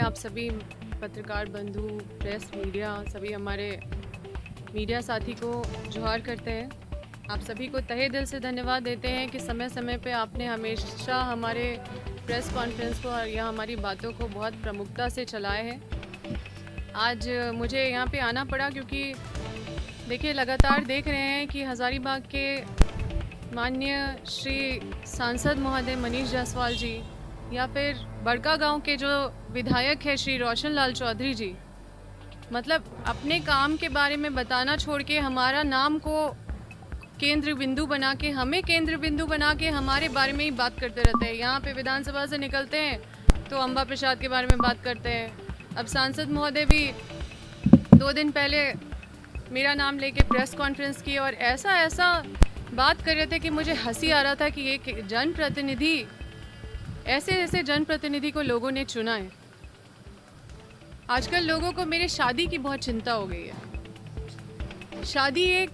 आप सभी पत्रकार बंधु, प्रेस, मीडिया, सभी हमारे मीडिया साथी को जोहार करते हैं। आप सभी को तहे दिल से धन्यवाद देते हैं कि समय समय पे आपने हमेशा हमारे प्रेस कॉन्फ्रेंस को या हमारी बातों को बहुत प्रमुखता से चलाया है। आज मुझे यहाँ पे आना पड़ा क्योंकि देखिए, लगातार देख रहे हैं कि हज़ारीबाग के माननीय श्री सांसद महोदय मनीष जायसवाल जी या फिर बड़कागांव के जो विधायक है श्री रोशन लाल चौधरी जी, मतलब अपने काम के बारे में बताना छोड़ के हमारा नाम को केंद्र बिंदु बना के, हमें केंद्र बिंदु बना के हमारे बारे में ही बात करते रहते हैं। यहाँ पे विधानसभा से निकलते हैं तो अम्बा प्रसाद के बारे में बात करते हैं। अब सांसद महोदय भी 2 दिन पहले मेरा नाम लेके प्रेस कॉन्फ्रेंस की और ऐसा बात कर रहे थे कि मुझे हंसी आ रहा था कि एक जनप्रतिनिधि, ऐसे जनप्रतिनिधि को लोगों ने चुना है। आजकल लोगों को मेरे शादी की बहुत चिंता हो गई है। शादी एक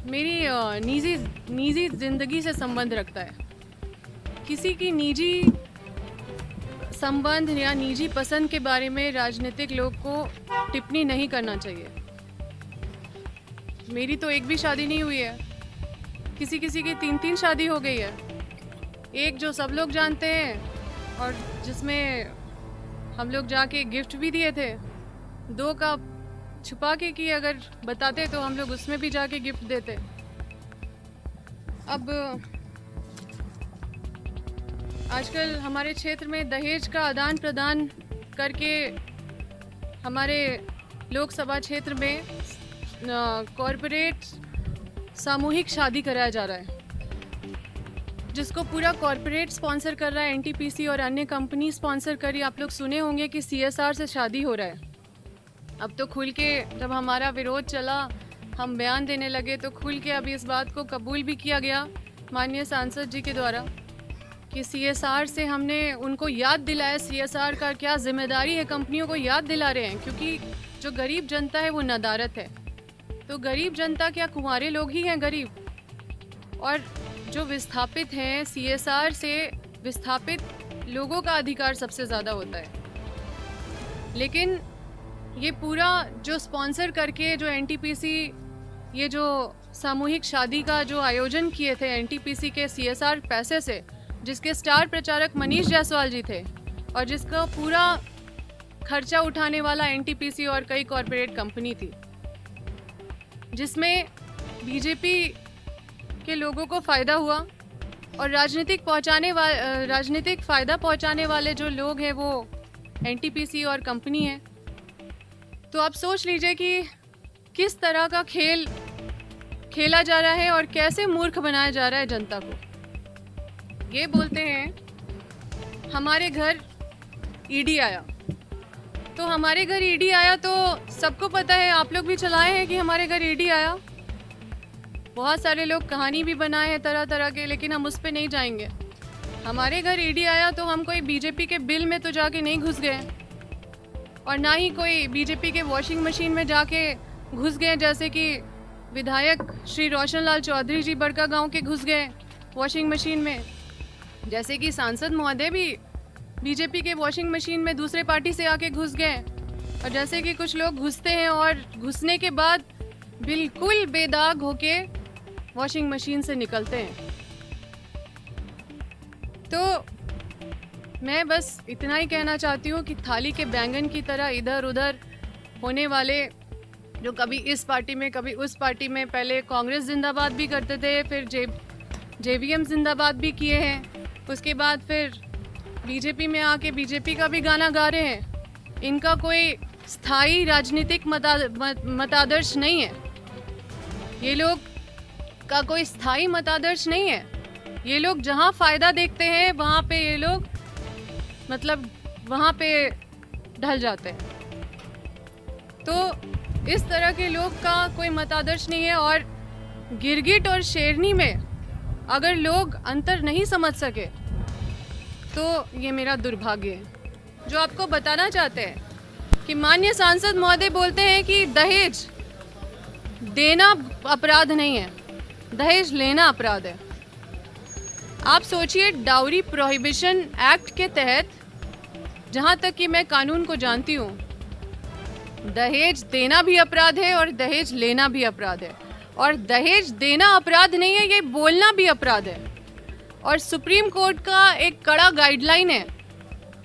मेरी निजी जिंदगी से संबंध रखता है। किसी की निजी संबंध या निजी पसंद के बारे में राजनीतिक लोग को टिप्पणी नहीं करना चाहिए। मेरी तो एक भी शादी नहीं हुई है, किसी की 3 शादी हो गई है। एक जो सब लोग जानते हैं और जिसमें हम लोग जाके गिफ्ट भी दिए थे। 2 का छुपा के कि अगर बताते तो हम लोग उसमें भी जाके गिफ्ट देते। अब आजकल हमारे क्षेत्र में दहेज का आदान प्रदान करके हमारे लोकसभा क्षेत्र में कॉरपोरेट सामूहिक शादी कराया जा रहा है, जिसको पूरा कॉरपोरेट स्पॉन्सर कर रहा है। एनटीपीसी और अन्य कंपनी स्पॉन्सर करी। आप लोग सुने होंगे कि सीएसआर से शादी हो रहा है। अब तो खुल के, जब हमारा विरोध चला, हम बयान देने लगे तो खुल के अभी इस बात को कबूल भी किया गया माननीय सांसद जी के द्वारा कि सीएसआर से हमने उनको याद दिलाया। सीएसआर का क्या जिम्मेदारी है, कंपनियों को याद दिला रहे हैं, क्योंकि जो गरीब जनता है वो नदारत है। तो गरीब जनता क्या कुंवारे लोग ही हैं गरीब? और जो विस्थापित हैं, सीएसआर से विस्थापित लोगों का अधिकार सबसे ज़्यादा होता है। लेकिन ये पूरा जो स्पॉन्सर करके जो एनटीपीसी, ये जो सामूहिक शादी का जो आयोजन किए थे एनटीपीसी के सीएसआर पैसे से, जिसके स्टार प्रचारक मनीष जायसवाल जी थे और जिसका पूरा खर्चा उठाने वाला एनटीपीसी और कई कॉरपोरेट कंपनी थी, जिसमें बीजेपी के लोगों को फ़ायदा हुआ और राजनीतिक फ़ायदा पहुंचाने वाले जो लोग हैं वो एनटीपीसी और कंपनी है। तो आप सोच लीजिए कि किस तरह का खेल खेला जा रहा है और कैसे मूर्ख बनाया जा रहा है जनता को। ये बोलते हैं हमारे घर ईडी आया, तो हमारे घर ईडी आया तो सबको पता है, आप लोग भी चलाए हैं कि हमारे घर ईडी आया। बहुत सारे लोग कहानी भी बनाए हैं तरह तरह के, लेकिन हम उस पर नहीं जाएंगे। हमारे घर ईडी आया तो हम कोई बीजेपी के बिल में तो जाके नहीं घुस गए और ना ही कोई बीजेपी के वॉशिंग मशीन में जाके घुस गए, जैसे कि विधायक श्री रोशन लाल चौधरी जी बड़कागांव के घुस गए वॉशिंग मशीन में, जैसे कि सांसद महोदय भी बीजेपी के वॉशिंग मशीन में दूसरे पार्टी से आके घुस गए, और जैसे कि कुछ लोग घुसते हैं और घुसने के बाद बिल्कुल बेदाग होके वॉशिंग मशीन से निकलते हैं। तो मैं बस इतना ही कहना चाहती हूँ कि थाली के बैंगन की तरह इधर उधर होने वाले, जो कभी इस पार्टी में कभी उस पार्टी में, पहले कांग्रेस जिंदाबाद भी करते थे, फिर जेवीएम जिंदाबाद भी किए हैं, उसके बाद फिर बीजेपी में आके बीजेपी का भी गाना गा रहे हैं। इनका कोई स्थायी राजनीतिक मतादर्श नहीं है। ये लोग का कोई स्थायी मतादर्श नहीं है। ये लोग जहाँ फ़ायदा देखते हैं वहाँ पे ये लोग वहाँ पे ढल जाते हैं। तो इस तरह के लोग का कोई मतादर्श नहीं है। और गिरगिट और शेरनी में अगर लोग अंतर नहीं समझ सके तो ये मेरा दुर्भाग्य है। जो आपको बताना चाहते हैं कि माननीय सांसद महोदय बोलते हैं कि दहेज देना अपराध नहीं है, दहेज लेना अपराध है। आप सोचिए, डाउरी प्रोहिबिशन एक्ट के तहत जहाँ तक कि मैं कानून को जानती हूँ, दहेज देना भी अपराध है और दहेज लेना भी अपराध है। और दहेज देना अपराध नहीं है, ये बोलना भी अपराध है। और सुप्रीम कोर्ट का एक कड़ा गाइडलाइन है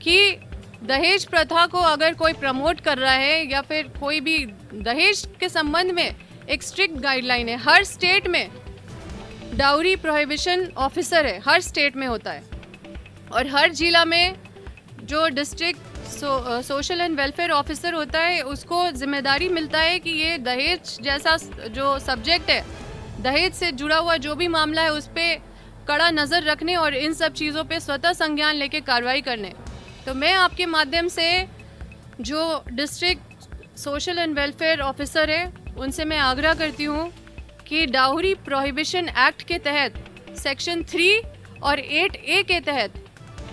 कि दहेज प्रथा को अगर कोई प्रमोट कर रहा है या फिर कोई भी दहेज के संबंध में एक स्ट्रिक्ट गाइडलाइन है। हर स्टेट में डाउरी प्रोहिबिशन ऑफिसर है, हर स्टेट में होता है। और हर जिला में जो district social and welfare officer होता है, उसको जिम्मेदारी मिलता है कि ये दहेज जैसा जो सब्जेक्ट है, दहेज से जुड़ा हुआ जो भी मामला है, उस पर कड़ा नज़र रखने और इन सब चीज़ों पे स्वतः संज्ञान लेके कार्रवाई करने। तो मैं आपके माध्यम से जो district social and welfare officer है, उनसे मैं आग्रह करती हूँ कि डाउरी प्रोहिबिशन एक्ट के तहत सेक्शन 3 और 8A के तहत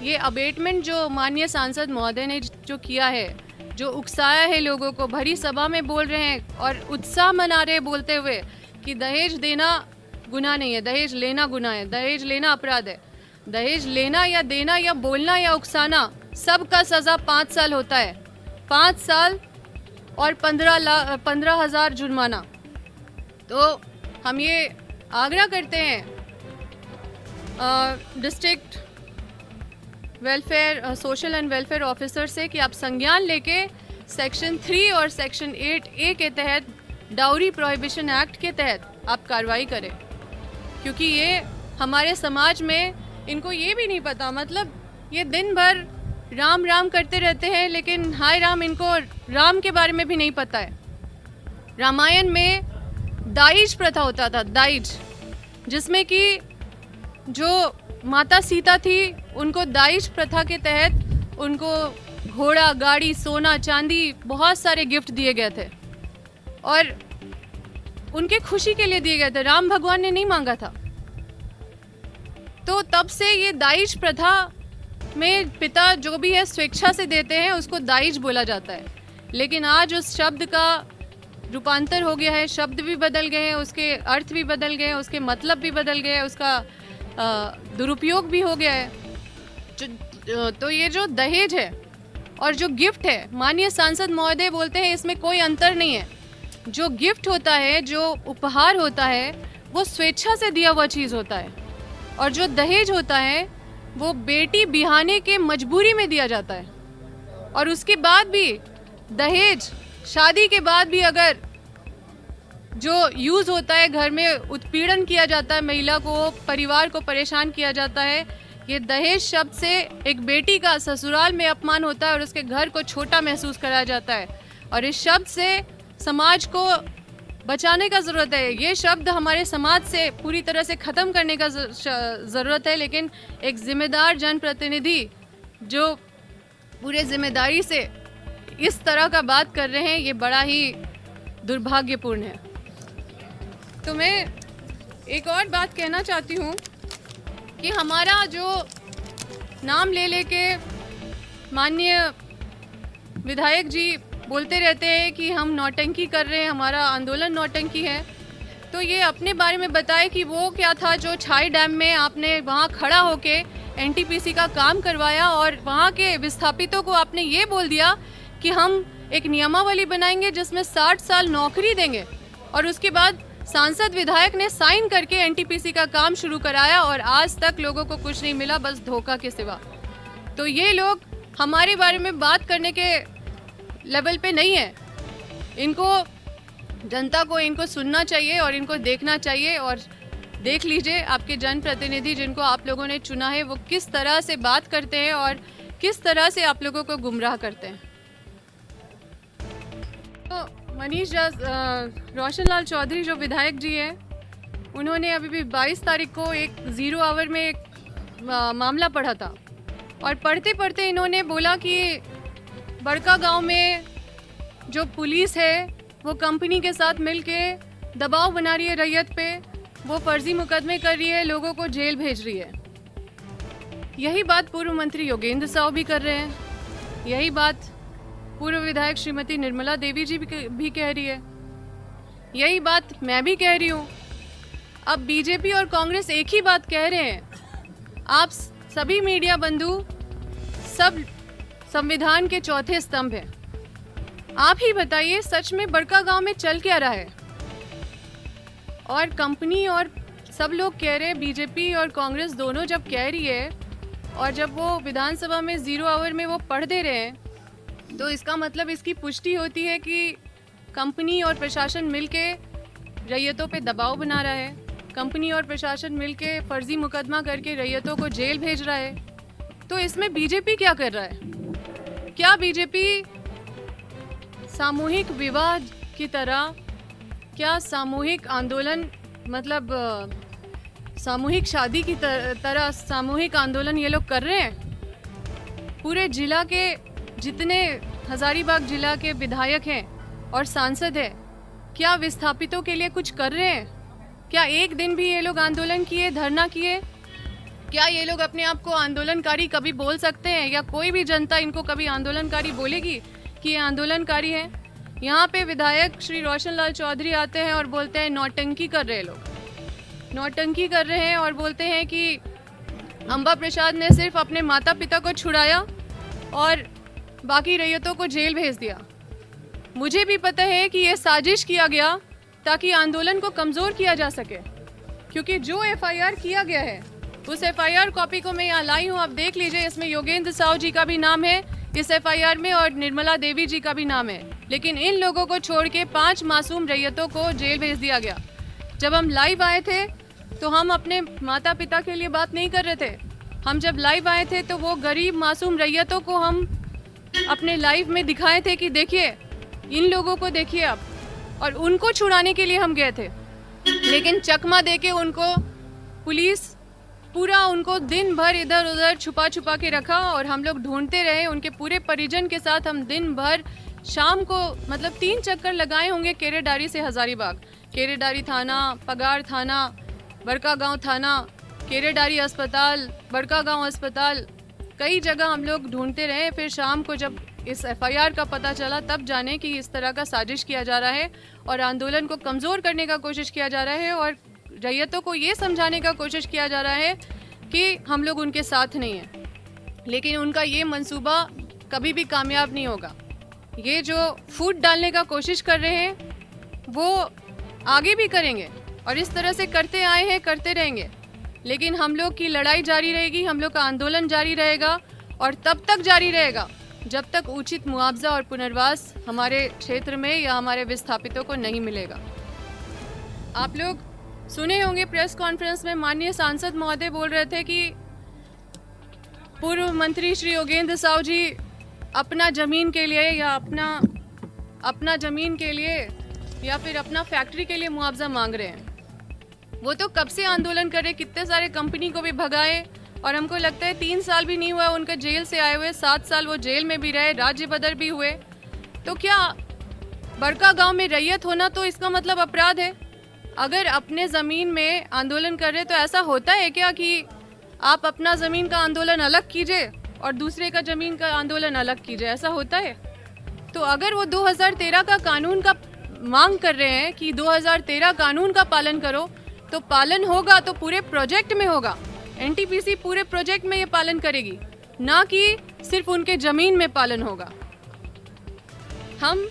ये अबेटमेंट जो माननीय सांसद महोदय ने जो किया है, जो उकसाया है लोगों को, भरी सभा में बोल रहे हैं और उत्साह मना रहे बोलते हुए कि दहेज देना गुनाह नहीं है, दहेज लेना गुनाह है, दहेज लेना अपराध है। दहेज लेना या देना या बोलना या उकसाना, सबका सज़ा 5 साल होता है, 5 साल और 15,000 जुर्माना। तो हम ये आग्रह करते हैं district welfare social and welfare officer से कि आप संज्ञान लेके सेक्शन 3 और सेक्शन 8A के तहत डाउरी प्रोहिबिशन एक्ट के तहत आप कार्रवाई करें, क्योंकि ये हमारे समाज में इनको ये भी नहीं पता, मतलब ये दिन भर राम राम करते रहते हैं, लेकिन हाय राम, इनको राम के बारे में भी नहीं पता है। रामायण में दाइज प्रथा होता था, दाइज, जिसमें कि जो माता सीता थी, उनको दाइज प्रथा के तहत उनको घोड़ा, गाड़ी, सोना, चांदी, बहुत सारे गिफ्ट दिए गए थे और उनके खुशी के लिए दिए गए थे। राम भगवान ने नहीं मांगा था। तो तब से ये दाइज प्रथा में पिता जो भी है स्वेच्छा से देते हैं, उसको दाइज बोला जाता है। लेकिन आज उस शब्द का रूपांतर हो गया है, शब्द भी बदल गए हैं, उसके अर्थ भी बदल गए हैं, उसके मतलब भी बदल गए हैं, उसका दुरुपयोग भी हो गया है। तो ये जो दहेज है और जो गिफ्ट है, माननीय सांसद महोदय बोलते हैं इसमें कोई अंतर नहीं है। जो गिफ्ट होता है, जो उपहार होता है, वो स्वेच्छा से दिया हुआ चीज़ होता है, और जो दहेज होता है वो बेटी बिहाने के मजबूरी में दिया जाता है। और उसके बाद भी दहेज, शादी के बाद भी अगर जो यूज़ होता है, घर में उत्पीड़न किया जाता है, महिला को, परिवार को परेशान किया जाता है, ये दहेज शब्द से एक बेटी का ससुराल में अपमान होता है और उसके घर को छोटा महसूस कराया जाता है। और इस शब्द से समाज को बचाने का ज़रूरत है। ये शब्द हमारे समाज से पूरी तरह से ख़त्म करने का ज़रूरत है। लेकिन एक जिम्मेदार जनप्रतिनिधि जो पूरे जिम्मेदारी से इस तरह का बात कर रहे हैं, ये बड़ा ही दुर्भाग्यपूर्ण है। तो मैं एक और बात कहना चाहती हूँ कि हमारा जो नाम ले लेके माननीय विधायक जी बोलते रहते हैं कि हम नौटंकी कर रहे हैं, हमारा आंदोलन नौटंकी है, तो ये अपने बारे में बताए कि वो क्या था जो छाई डैम में आपने वहाँ खड़ा होके एनटीपीसी का काम करवाया और वहाँ के विस्थापितों को आपने ये बोल दिया कि हम एक नियमावली बनाएंगे जिसमें 60 साल नौकरी देंगे, और उसके बाद सांसद विधायक ने साइन करके एनटीपीसी का काम शुरू कराया और आज तक लोगों को कुछ नहीं मिला, बस धोखा के सिवा। तो ये लोग हमारे बारे में बात करने के लेवल पे नहीं है। इनको, जनता को इनको सुनना चाहिए और इनको देखना चाहिए। और देख लीजिए आपके जनप्रतिनिधि जिनको आप लोगों ने चुना है, वो किस तरह से बात करते हैं और किस तरह से आप लोगों को गुमराह करते हैं। तो मनीष रोशन लाल चौधरी जो विधायक जी हैं, उन्होंने अभी भी 22 तारीख को एक 0 आवर में एक मामला पढ़ा था, और पढ़ते पढ़ते इन्होंने बोला कि बड़का गांव में जो पुलिस है वो कंपनी के साथ मिलके दबाव बना रही है रैयत पे, वो फर्जी मुकदमे कर रही है, लोगों को जेल भेज रही है। यही बात पूर्व मंत्री योगेंद्र साहु भी कर रहे हैं, यही बात पूर्व विधायक श्रीमती निर्मला देवी जी भी कह रही है, यही बात मैं भी कह रही हूँ। अब बीजेपी और कांग्रेस एक ही बात कह रहे हैं। आप सभी मीडिया बंधु, सब संविधान के चौथे स्तंभ है। आप ही बताइए सच में बड़कागांव में चल क्या रहा है? और कंपनी और सब लोग कह रहे हैं, बीजेपी और कांग्रेस दोनों जब कह रही है और जब वो विधानसभा में 0 आवर में वो पढ़ दे रहे हैं, तो इसका मतलब इसकी पुष्टि होती है कि कंपनी और प्रशासन मिलके रैयतों पे दबाव बना रहा है। कंपनी और प्रशासन मिलके फर्जी मुकदमा करके रैयतों को जेल भेज रहा है। तो इसमें बीजेपी क्या कर रहा है? क्या बीजेपी सामूहिक विवाह की तरह, क्या सामूहिक आंदोलन, मतलब सामूहिक शादी की तरह सामूहिक आंदोलन ये लोग कर रहे हैं? पूरे जिला के जितने हजारीबाग जिला के विधायक हैं और सांसद हैं, क्या विस्थापितों के लिए कुछ कर रहे हैं? क्या एक दिन भी ये लोग आंदोलन किए, धरना किए? क्या ये लोग अपने आप को आंदोलनकारी कभी बोल सकते हैं, या कोई भी जनता इनको कभी आंदोलनकारी बोलेगी कि ये आंदोलनकारी हैं? यहाँ पे विधायक श्री रोशन लाल चौधरी आते हैं और बोलते हैं नौटंकी कर रहे हैं लोग, नौटंकी कर रहे हैं, और बोलते हैं कि अंबा प्रसाद ने सिर्फ अपने माता पिता को छुड़ाया और बाकी रैयतों को जेल भेज दिया। मुझे भी पता है कि ये साजिश किया गया ताकि आंदोलन को कमज़ोर किया जा सके, क्योंकि जो एफआईआर किया गया है उस एफआईआर कॉपी को मैं यहाँ लाई हूँ, आप देख लीजिए। इसमें योगेंद्र साहू जी का भी नाम है इस एफआईआर में और निर्मला देवी जी का भी नाम है, लेकिन इन लोगों को छोड़ के 5 मासूम रैयतों को जेल भेज दिया गया। जब हम लाइव आए थे तो हम अपने माता पिता के लिए बात नहीं कर रहे थे। हम जब लाइव आए थे तो वो गरीब मासूम रैयतों को हम अपने लाइव में दिखाए थे कि देखिए इन लोगों को देखिए आप, और उनको छुड़ाने के लिए हम गए थे। लेकिन चकमा देके उनको पुलिस पूरा उनको दिन भर इधर उधर छुपा छुपा के रखा और हम लोग ढूंढते रहे। उनके पूरे परिजन के साथ हम दिन भर शाम को मतलब 3 चक्कर लगाए होंगे केरेडारी से हजारीबाग, केरेडारी थाना, पगार थाना, बड़कागांव थाना, केरेडारी अस्पताल, बड़कागांव अस्पताल, कई जगह हम लोग ढूंढते रहे। फिर शाम को जब इस एफआईआर का पता चला तब जाने कि इस तरह का साजिश किया जा रहा है और आंदोलन को कमज़ोर करने का कोशिश किया जा रहा है और रैयतों को ये समझाने का कोशिश किया जा रहा है कि हम लोग उनके साथ नहीं हैं। लेकिन उनका ये मंसूबा कभी भी कामयाब नहीं होगा। ये जो फूट डालने का कोशिश कर रहे हैं वो आगे भी करेंगे और इस तरह से करते आए हैं, करते रहेंगे। लेकिन हम लोग की लड़ाई जारी रहेगी, हम लोग का आंदोलन जारी रहेगा और तब तक जारी रहेगा जब तक उचित मुआवजा और पुनर्वास हमारे क्षेत्र में या हमारे विस्थापितों को नहीं मिलेगा। आप लोग सुने होंगे प्रेस कॉन्फ्रेंस में माननीय सांसद महोदय बोल रहे थे कि पूर्व मंत्री श्री योगेंद्र साहू जी अपना ज़मीन के लिए या अपना ज़मीन के लिए या फिर अपना फैक्ट्री के लिए मुआवजा मांग रहे हैं। वो तो कब से आंदोलन कर रहे, कितने सारे कंपनी को भी भगाए और हमको लगता है 3 साल भी नहीं हुआ उनका जेल से आए हुए, 7 साल वो जेल में भी रहे, राज्य बदर भी हुए। तो क्या बड़कागांव में रैयत होना तो इसका मतलब अपराध है? अगर अपने ज़मीन में आंदोलन कर रहे तो ऐसा होता है क्या कि आप अपना ज़मीन का आंदोलन अलग कीजिए और दूसरे का ज़मीन का आंदोलन अलग कीजिए? ऐसा होता है? तो अगर वो 2013 का कानून का मांग कर रहे हैं कि 2013 कानून का पालन करो, तो पालन होगा तो पूरे प्रोजेक्ट में होगा। एनटीपीसी पूरे प्रोजेक्ट में ये पालन करेगी, ना कि सिर्फ उनके ज़मीन में पालन होगा। हम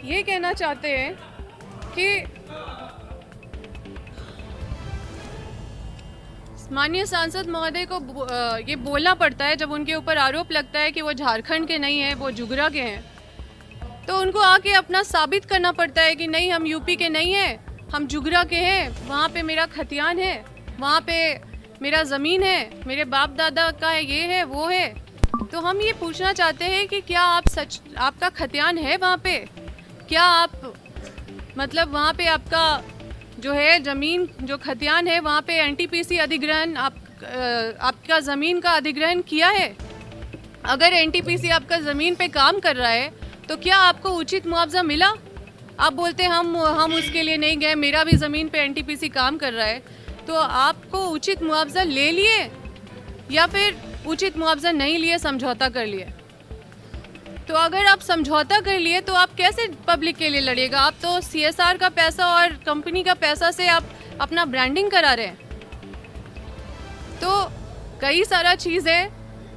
ये कहना चाहते हैं कि माननीय सांसद महोदय को ये बोलना पड़ता है जब उनके ऊपर आरोप लगता है कि वो झारखंड के नहीं हैं, वो जुगरा के हैं, तो उनको आके अपना साबित करना पड़ता है कि नहीं हम यूपी के नहीं हैं, हम जुगरा के हैं, वहाँ पे मेरा खतियान है, वहाँ पे मेरा ज़मीन है, मेरे बाप दादा का है, ये है वो है। तो हम ये पूछना चाहते हैं कि क्या आपका खतियान है वहाँ पे? क्या आप मतलब वहाँ पे आपका जो है ज़मीन जो खतियान है वहाँ पे एनटीपीसी अधिग्रहण आपका ज़मीन का अधिग्रहण किया है? अगर एनटीपीसी आपका ज़मीन पे काम कर रहा है तो क्या आपको उचित मुआवजा मिला? आप बोलते हैं हम उसके लिए नहीं गए, मेरा भी ज़मीन पे एनटीपीसी काम कर रहा है। तो आपको उचित मुआवजा ले लिए या फिर उचित मुआवजा नहीं लिए, समझौता कर लिए? तो अगर आप समझौता कर लिए तो आप कैसे पब्लिक के लिए लड़िएगा? आप तो सीएसआर का पैसा और कंपनी का पैसा से आप अपना ब्रांडिंग करा रहे हैं। तो कई सारा चीज़ है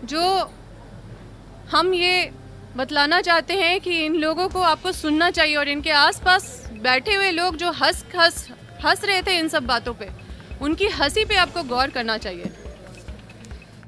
जो हम ये बतलाना चाहते हैं कि इन लोगों को आपको सुनना चाहिए और इनके आसपास बैठे हुए लोग जो हंस रहे थे इन सब बातों पे, उनकी हंसी पे आपको गौर करना चाहिए।